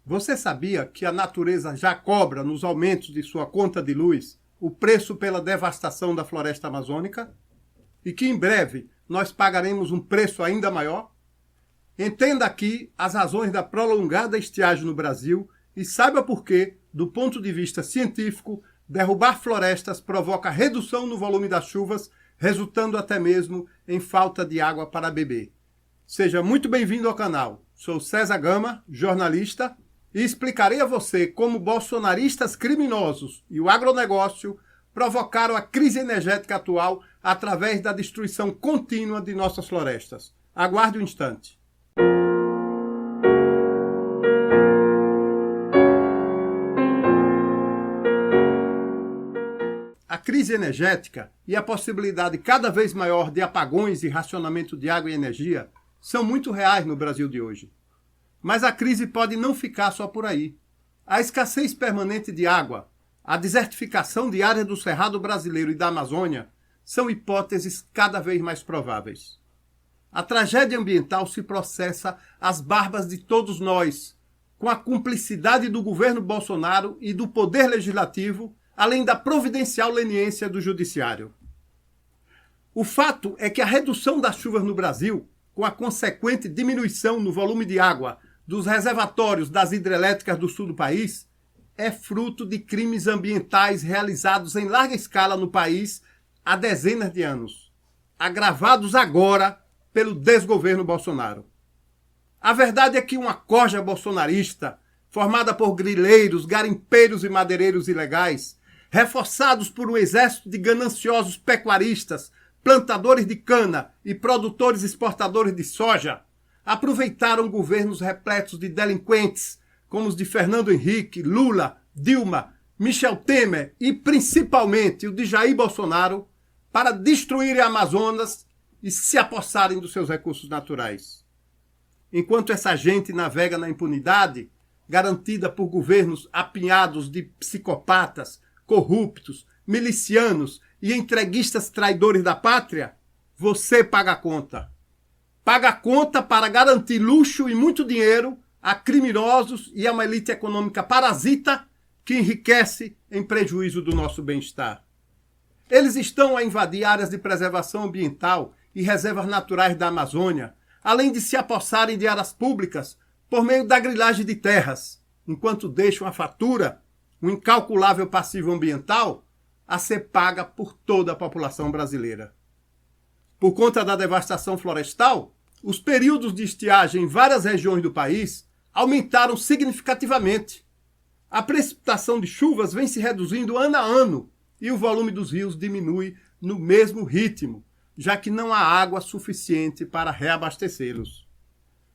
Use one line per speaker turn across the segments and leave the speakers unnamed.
Você sabia que a natureza já cobra, nos aumentos de sua conta de luz, o preço pela devastação da floresta amazônica? E que em breve nós pagaremos um preço ainda maior? Entenda aqui as razões da prolongada estiagem no Brasil e saiba por que, do ponto de vista científico, derrubar florestas provoca redução no volume das chuvas, resultando até mesmo em falta de água para beber. Seja muito bem-vindo ao canal. Sou César Gama, jornalista, e explicarei a você como bolsonaristas criminosos e o agronegócio provocaram a crise energética atual através da destruição contínua de nossas florestas. Aguarde um instante. A crise energética e a possibilidade cada vez maior de apagões e racionamento de água e energia são muito reais no Brasil de hoje. Mas a crise pode não ficar só por aí. A escassez permanente de água, a desertificação de áreas do Cerrado brasileiro e da Amazônia são hipóteses cada vez mais prováveis. A tragédia ambiental se processa às barbas de todos nós, com a cumplicidade do governo Bolsonaro e do Poder Legislativo, além da providencial leniência do Judiciário. O fato é que a redução das chuvas no Brasil, com a consequente diminuição no volume de água dos reservatórios das hidrelétricas do sul do país, é fruto de crimes ambientais realizados em larga escala no país há dezenas de anos, agravados agora pelo desgoverno Bolsonaro. A verdade é que uma corja bolsonarista, formada por grileiros, garimpeiros e madeireiros ilegais, reforçados por um exército de gananciosos pecuaristas, plantadores de cana e produtores exportadores de soja, aproveitaram governos repletos de delinquentes, como os de Fernando Henrique, Lula, Dilma, Michel Temer e principalmente o de Jair Bolsonaro, para destruírem a Amazonas e se apossarem dos seus recursos naturais. Enquanto essa gente navega na impunidade, garantida por governos apinhados de psicopatas, corruptos, milicianos e entreguistas traidores da pátria, você paga a conta. Paga a conta para garantir luxo e muito dinheiro a criminosos e a uma elite econômica parasita que enriquece em prejuízo do nosso bem-estar. Eles estão a invadir áreas de preservação ambiental e reservas naturais da Amazônia, além de se apossarem de áreas públicas por meio da grilagem de terras, enquanto deixam a fatura, um incalculável passivo ambiental, a ser paga por toda a população brasileira. Por conta da devastação florestal, os períodos de estiagem em várias regiões do país aumentaram significativamente. A precipitação de chuvas vem se reduzindo ano a ano e o volume dos rios diminui no mesmo ritmo, já que não há água suficiente para reabastecê-los.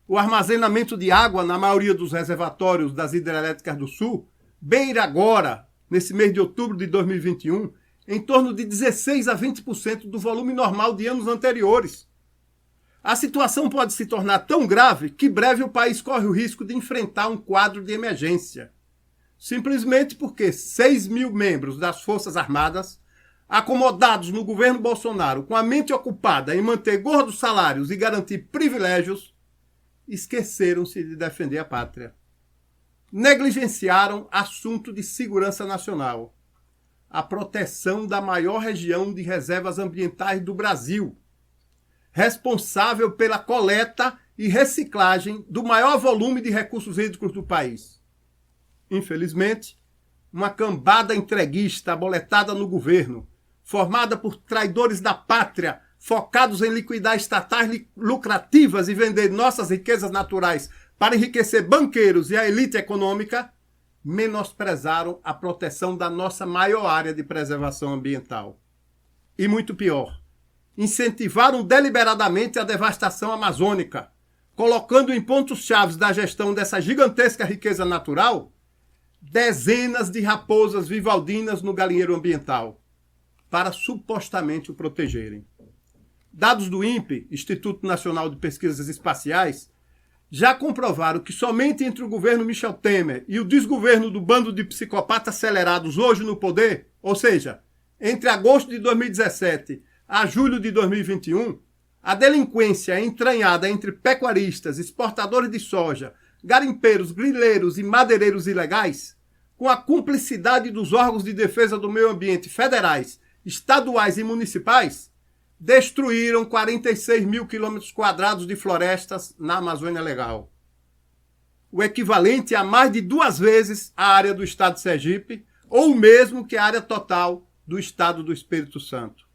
O armazenamento de água na maioria dos reservatórios das hidrelétricas do Sul beira agora, nesse mês de outubro de 2021, em torno de 16 a 20% do volume normal de anos anteriores. A situação pode se tornar tão grave que breve o país corre o risco de enfrentar um quadro de emergência. Simplesmente porque 6 mil membros das Forças Armadas, acomodados no governo Bolsonaro com a mente ocupada em manter gordos salários e garantir privilégios, esqueceram-se de defender a pátria. Negligenciaram assunto de segurança nacional, a proteção da maior região de reservas ambientais do Brasil, responsável pela coleta e reciclagem do maior volume de recursos hídricos do país. Infelizmente, uma cambada entreguista aboletada no governo, formada por traidores da pátria, focados em liquidar estatais lucrativas e vender nossas riquezas naturais para enriquecer banqueiros e a elite econômica, menosprezaram a proteção da nossa maior área de preservação ambiental. E muito pior, incentivaram deliberadamente a devastação amazônica, colocando em pontos-chave da gestão dessa gigantesca riqueza natural dezenas de raposas vivaldinas no galinheiro ambiental, para supostamente o protegerem. Dados do INPE, Instituto Nacional de Pesquisas Espaciais, já comprovaram que somente entre o governo Michel Temer e o desgoverno do bando de psicopatas acelerados hoje no poder, ou seja, entre agosto de 2017 a julho de 2021, a delinquência entranhada entre pecuaristas, exportadores de soja, garimpeiros, grileiros e madeireiros ilegais, com a cumplicidade dos órgãos de defesa do meio ambiente federais, estaduais e municipais, destruíram 46 mil quilômetros quadrados de florestas na Amazônia Legal. O equivalente a mais de 2 vezes a área do estado de Sergipe, ou o mesmo que a área total do estado do Espírito Santo.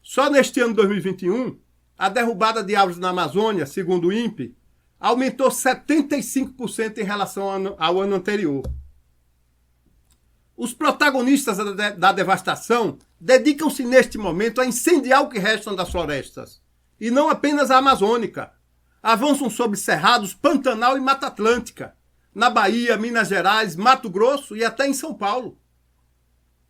Só neste ano de 2021, a derrubada de árvores na Amazônia, segundo o INPE, aumentou 75% em relação ao ano anterior. Os protagonistas da devastação dedicam-se neste momento a incendiar o que restam das florestas, e não apenas a amazônica. Avançam sobre cerrados Pantanal e Mata Atlântica, na Bahia, Minas Gerais, Mato Grosso e até em São Paulo.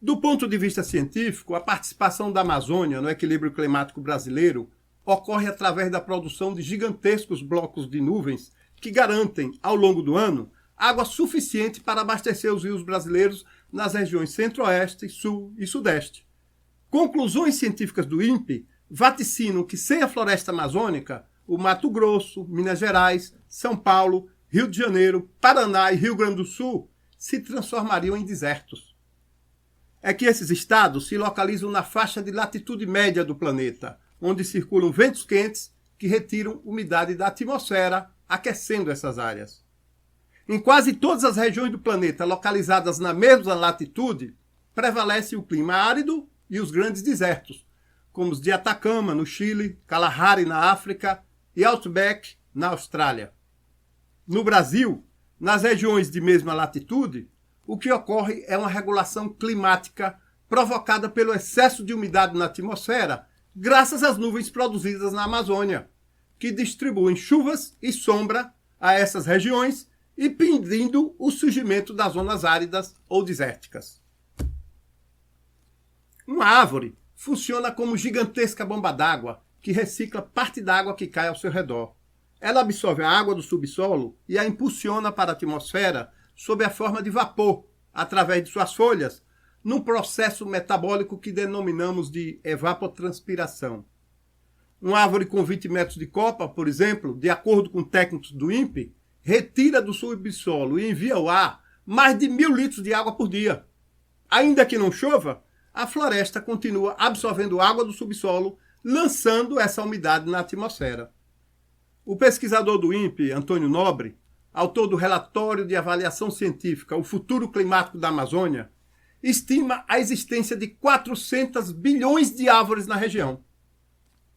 Do ponto de vista científico, a participação da Amazônia no equilíbrio climático brasileiro ocorre através da produção de gigantescos blocos de nuvens que garantem, ao longo do ano, água suficiente para abastecer os rios brasileiros nas regiões Centro-Oeste, Sul e Sudeste. Conclusões científicas do INPE vaticinam que sem a floresta amazônica, o Mato Grosso, Minas Gerais, São Paulo, Rio de Janeiro, Paraná e Rio Grande do Sul se transformariam em desertos. É que esses estados se localizam na faixa de latitude média do planeta, onde circulam ventos quentes que retiram umidade da atmosfera, aquecendo essas áreas. Em quase todas as regiões do planeta localizadas na mesma latitude, prevalece o clima árido e os grandes desertos, como os de Atacama, no Chile, Kalahari, na África, e Outback, na Austrália. No Brasil, nas regiões de mesma latitude, o que ocorre é uma regulação climática provocada pelo excesso de umidade na atmosfera, graças às nuvens produzidas na Amazônia, que distribuem chuvas e sombra a essas regiões, impedindo o surgimento das zonas áridas ou desérticas. Uma árvore funciona como gigantesca bomba d'água que recicla parte da água que cai ao seu redor. Ela absorve a água do subsolo e a impulsiona para a atmosfera sob a forma de vapor, através de suas folhas, num processo metabólico que denominamos de evapotranspiração. Uma árvore com 20 metros de copa, por exemplo, de acordo com técnicos do INPE, retira do subsolo e envia ao ar mais de 1.000 litros de água por dia. Ainda que não chova, a floresta continua absorvendo água do subsolo, lançando essa umidade na atmosfera. O pesquisador do INPE, Antônio Nobre, autor do relatório de avaliação científica O Futuro Climático da Amazônia, estima a existência de 400 bilhões de árvores na região.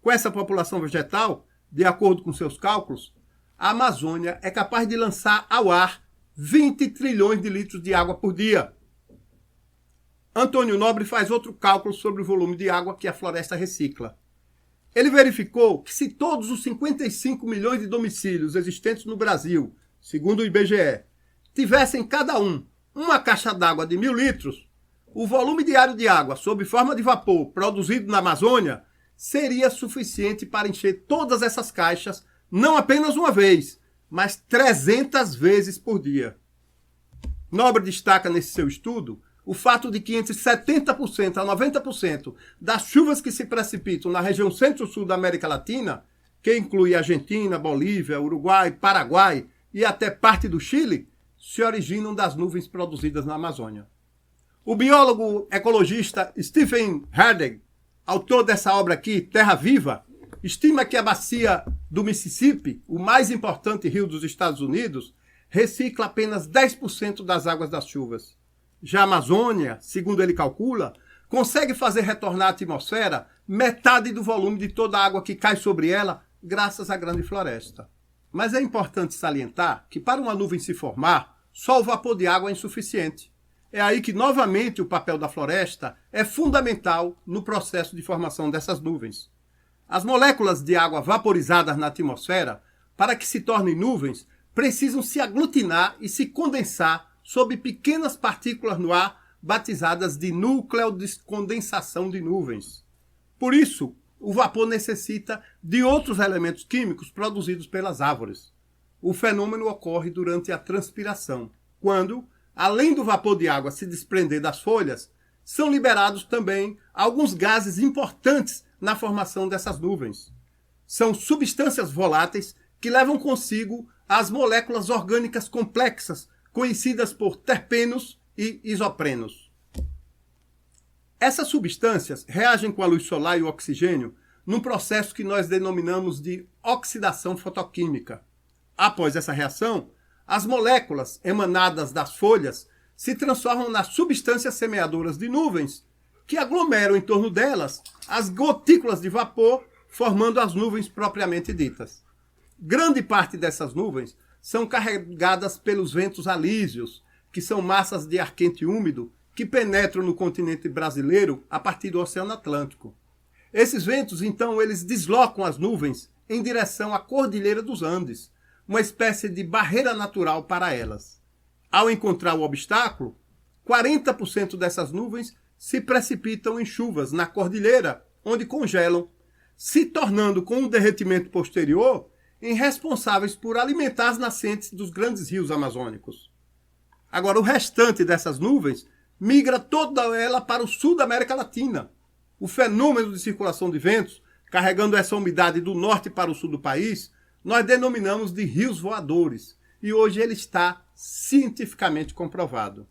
Com essa população vegetal, de acordo com seus cálculos, a Amazônia é capaz de lançar ao ar 20 trilhões de litros de água por dia. Antônio Nobre faz outro cálculo sobre o volume de água que a floresta recicla. Ele verificou que se todos os 55 milhões de domicílios existentes no Brasil, segundo o IBGE, tivessem cada um uma caixa d'água de 1.000 litros, o volume diário de água sob forma de vapor produzido na Amazônia seria suficiente para encher todas essas caixas, não apenas uma vez, mas 300 vezes por dia. Nobre destaca nesse seu estudo o fato de que entre 70% a 90% das chuvas que se precipitam na região centro-sul da América Latina, que inclui Argentina, Bolívia, Uruguai, Paraguai e até parte do Chile, se originam das nuvens produzidas na Amazônia. O biólogo ecologista Stephen Harding, autor dessa obra aqui, Terra Viva, estima que a bacia do Mississippi, o mais importante rio dos Estados Unidos, recicla apenas 10% das águas das chuvas. Já a Amazônia, segundo ele calcula, consegue fazer retornar à atmosfera metade do volume de toda a água que cai sobre ela, graças à grande floresta. Mas é importante salientar que para uma nuvem se formar, só o vapor de água é insuficiente. É aí que, novamente, o papel da floresta é fundamental no processo de formação dessas nuvens. As moléculas de água vaporizadas na atmosfera, para que se tornem nuvens, precisam se aglutinar e se condensar sob pequenas partículas no ar, batizadas de núcleo de condensação de nuvens. Por isso, o vapor necessita de outros elementos químicos produzidos pelas árvores. O fenômeno ocorre durante a transpiração, quando, além do vapor de água se desprender das folhas, são liberados também alguns gases importantes na formação dessas nuvens. São substâncias voláteis que levam consigo as moléculas orgânicas complexas, conhecidas por terpenos e isoprenos. Essas substâncias reagem com a luz solar e o oxigênio num processo que nós denominamos de oxidação fotoquímica. Após essa reação, as moléculas emanadas das folhas se transformam nas substâncias semeadoras de nuvens, que aglomeram em torno delas as gotículas de vapor, formando as nuvens propriamente ditas. Grande parte dessas nuvens são carregadas pelos ventos alísios, que são massas de ar quente e úmido que penetram no continente brasileiro a partir do Oceano Atlântico. Esses ventos, então, eles deslocam as nuvens em direção à Cordilheira dos Andes, uma espécie de barreira natural para elas. Ao encontrar o obstáculo, 40% dessas nuvens se precipitam em chuvas na cordilheira, onde congelam, se tornando, com o derretimento posterior, responsáveis por alimentar as nascentes dos grandes rios amazônicos. Agora, o restante dessas nuvens migra toda ela para o sul da América Latina. O fenômeno de circulação de ventos, carregando essa umidade do norte para o sul do país, nós denominamos de rios voadores, e hoje ele está cientificamente comprovado.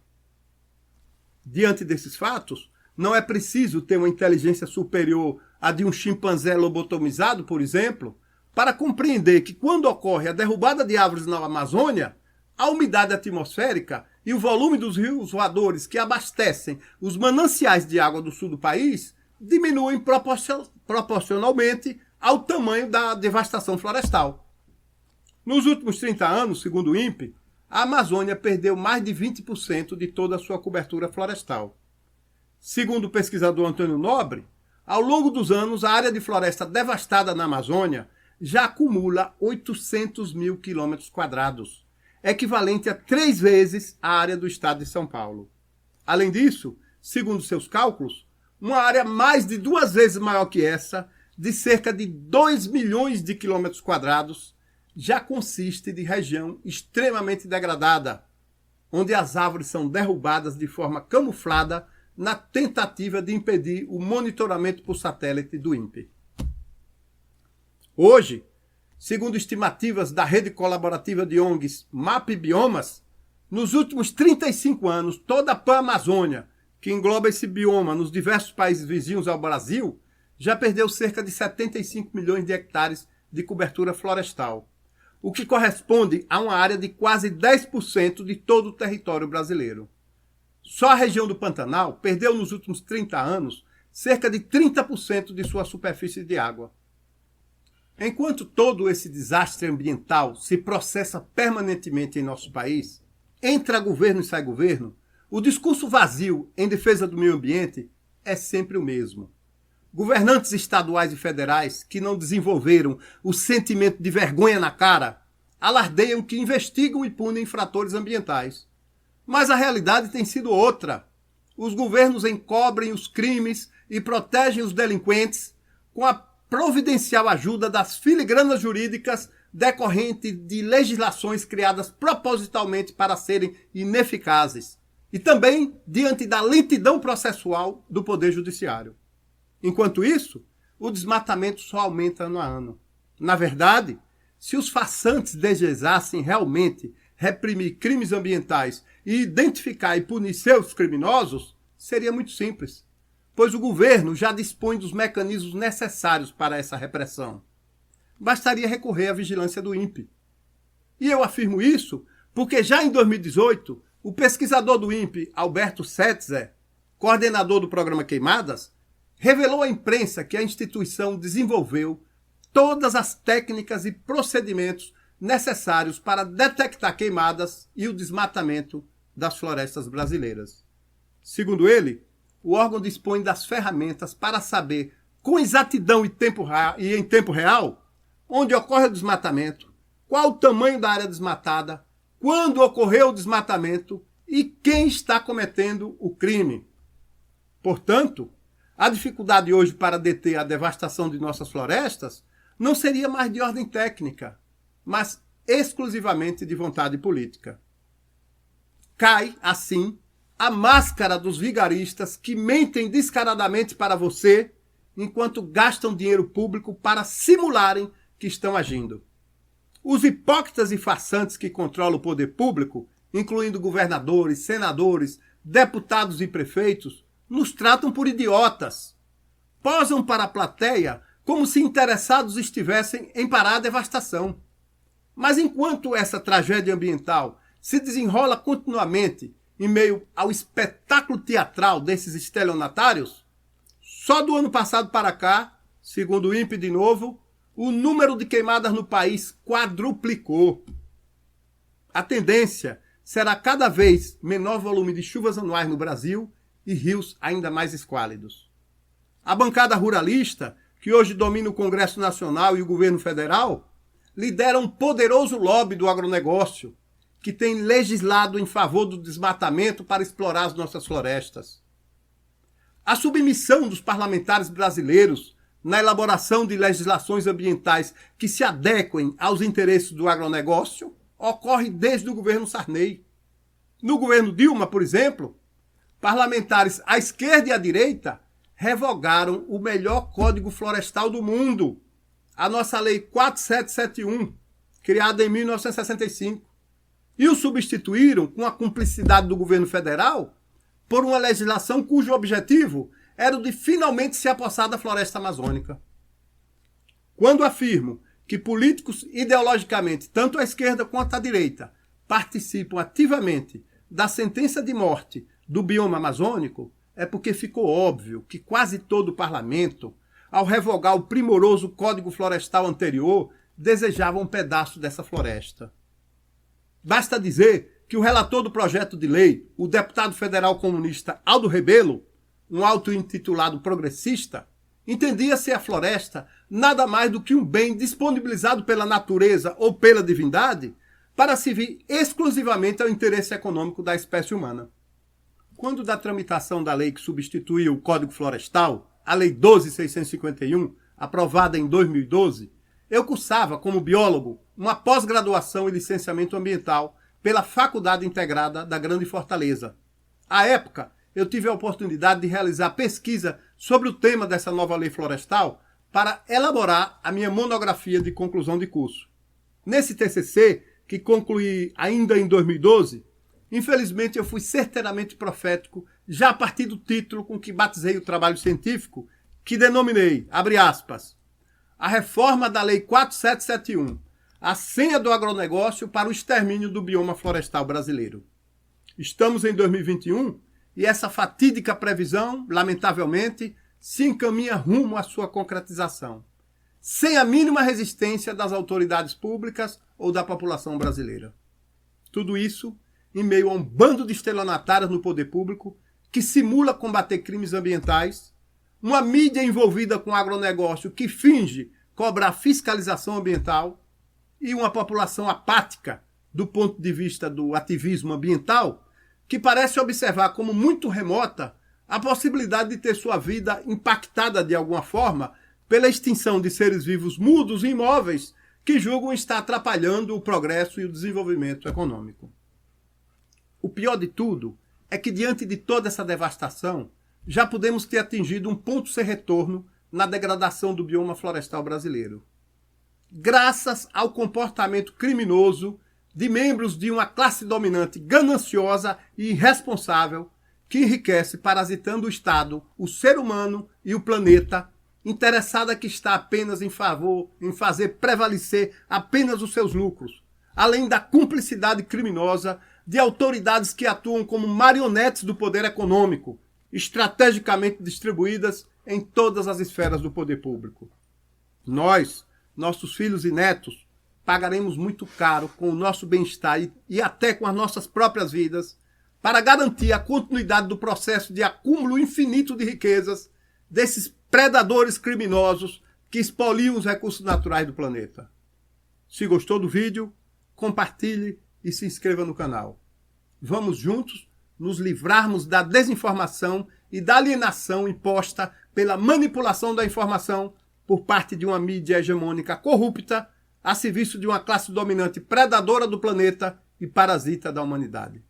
Diante desses fatos, não é preciso ter uma inteligência superior à de um chimpanzé lobotomizado, por exemplo, para compreender que quando ocorre a derrubada de árvores na Amazônia, a umidade atmosférica e o volume dos rios voadores que abastecem os mananciais de água do sul do país diminuem proporcionalmente ao tamanho da devastação florestal. Nos últimos 30 anos, segundo o INPE, a Amazônia perdeu mais de 20% de toda a sua cobertura florestal. Segundo o pesquisador Antônio Nobre, ao longo dos anos, a área de floresta devastada na Amazônia já acumula 800 mil quilômetros quadrados, equivalente a 3 vezes a área do estado de São Paulo. Além disso, segundo seus cálculos, uma área mais de 2 vezes maior que essa, de cerca de 2 milhões de quilômetros quadrados, já consiste de região extremamente degradada, onde as árvores são derrubadas de forma camuflada na tentativa de impedir o monitoramento por satélite do INPE. Hoje, segundo estimativas da rede colaborativa de ONGs MAP Biomas, nos últimos 35 anos, toda a Pan-Amazônia, que engloba esse bioma nos diversos países vizinhos ao Brasil, já perdeu cerca de 75 milhões de hectares de cobertura florestal, o que corresponde a uma área de quase 10% de todo o território brasileiro. Só a região do Pantanal perdeu nos últimos 30 anos cerca de 30% de sua superfície de água. Enquanto todo esse desastre ambiental se processa permanentemente em nosso país, entra governo e sai governo, o discurso vazio em defesa do meio ambiente é sempre o mesmo. Governantes estaduais e federais que não desenvolveram o sentimento de vergonha na cara alardeiam que investigam e punem infratores ambientais. Mas a realidade tem sido outra. Os governos encobrem os crimes e protegem os delinquentes com a providencial ajuda das filigranas jurídicas decorrentes de legislações criadas propositalmente para serem ineficazes e também diante da lentidão processual do Poder Judiciário. Enquanto isso, o desmatamento só aumenta ano a ano. Na verdade, se os façantes desejassem realmente reprimir crimes ambientais e identificar e punir seus criminosos, seria muito simples, pois o governo já dispõe dos mecanismos necessários para essa repressão. Bastaria recorrer à vigilância do INPE. E eu afirmo isso porque já em 2018, o pesquisador do INPE, Alberto Setzer, coordenador do programa Queimadas, revelou à imprensa que a instituição desenvolveu todas as técnicas e procedimentos necessários para detectar queimadas e o desmatamento das florestas brasileiras. Segundo ele, o órgão dispõe das ferramentas para saber com exatidão e em tempo real onde ocorre o desmatamento, qual o tamanho da área desmatada, quando ocorreu o desmatamento e quem está cometendo o crime. Portanto, a dificuldade hoje para deter a devastação de nossas florestas não seria mais de ordem técnica, mas exclusivamente de vontade política. Cai, assim, a máscara dos vigaristas que mentem descaradamente para você enquanto gastam dinheiro público para simularem que estão agindo. Os hipócritas e farsantes que controlam o poder público, incluindo governadores, senadores, deputados e prefeitos, nos tratam por idiotas. Posam para a plateia como se interessados estivessem em parar a devastação. Mas enquanto essa tragédia ambiental se desenrola continuamente em meio ao espetáculo teatral desses estelionatários, só do ano passado para cá, segundo o INPE de novo, o número de queimadas no país quadruplicou. A tendência será cada vez menor volume de chuvas anuais no Brasil e rios ainda mais esquálidos. A bancada ruralista, que hoje domina o Congresso Nacional e o governo federal, lidera um poderoso lobby do agronegócio, que tem legislado em favor do desmatamento para explorar as nossas florestas. A submissão dos parlamentares brasileiros na elaboração de legislações ambientais que se adequem aos interesses do agronegócio ocorre desde o governo Sarney. No governo Dilma, por exemplo, parlamentares à esquerda e à direita revogaram o melhor código florestal do mundo, a nossa Lei 4771, criada em 1965, e o substituíram, com a cumplicidade do governo federal, por uma legislação cujo objetivo era o de finalmente se apossar da floresta amazônica. Quando afirmo que políticos ideologicamente, tanto à esquerda quanto à direita, participam ativamente da sentença de morte do bioma amazônico, é porque ficou óbvio que quase todo o parlamento, ao revogar o primoroso Código Florestal anterior, desejava um pedaço dessa floresta. Basta dizer que o relator do projeto de lei, o deputado federal comunista Aldo Rebelo, um auto-intitulado progressista, entendia ser a floresta nada mais do que um bem disponibilizado pela natureza ou pela divindade para servir exclusivamente ao interesse econômico da espécie humana. Quando da tramitação da lei que substituiu o Código Florestal, a Lei 12.651, aprovada em 2012, eu cursava, como biólogo, uma pós-graduação em licenciamento ambiental pela Faculdade Integrada da Grande Fortaleza. À época, eu tive a oportunidade de realizar pesquisa sobre o tema dessa nova lei florestal para elaborar a minha monografia de conclusão de curso. Nesse TCC, que concluí ainda em 2012, infelizmente eu fui certeiramente profético já a partir do título com que batizei o trabalho científico, que denominei, abre aspas, a reforma da Lei 4771, a senha do agronegócio para o extermínio do bioma florestal brasileiro. Estamos em 2021 e essa fatídica previsão, lamentavelmente, se encaminha rumo à sua concretização, sem a mínima resistência das autoridades públicas ou da população brasileira. Tudo isso em meio a um bando de estelionatários no poder público que simula combater crimes ambientais, uma mídia envolvida com o agronegócio que finge cobrar fiscalização ambiental e uma população apática do ponto de vista do ativismo ambiental que parece observar como muito remota a possibilidade de ter sua vida impactada de alguma forma pela extinção de seres vivos mudos e imóveis que julgam estar atrapalhando o progresso e o desenvolvimento econômico. O pior de tudo é que, diante de toda essa devastação, já podemos ter atingido um ponto sem retorno na degradação do bioma florestal brasileiro. Graças ao comportamento criminoso de membros de uma classe dominante gananciosa e irresponsável que enriquece parasitando o Estado, o ser humano e o planeta, interessada que está apenas em fazer prevalecer apenas os seus lucros, além da cumplicidade criminosa de autoridades que atuam como marionetes do poder econômico, estrategicamente distribuídas em todas as esferas do poder público. Nós, nossos filhos e netos, pagaremos muito caro com o nosso bem-estar e até com as nossas próprias vidas para garantir a continuidade do processo de acúmulo infinito de riquezas desses predadores criminosos que expoliam os recursos naturais do planeta. Se gostou do vídeo, compartilhe e se inscreva no canal. Vamos juntos nos livrarmos da desinformação e da alienação imposta pela manipulação da informação por parte de uma mídia hegemônica corrupta a serviço de uma classe dominante predadora do planeta e parasita da humanidade.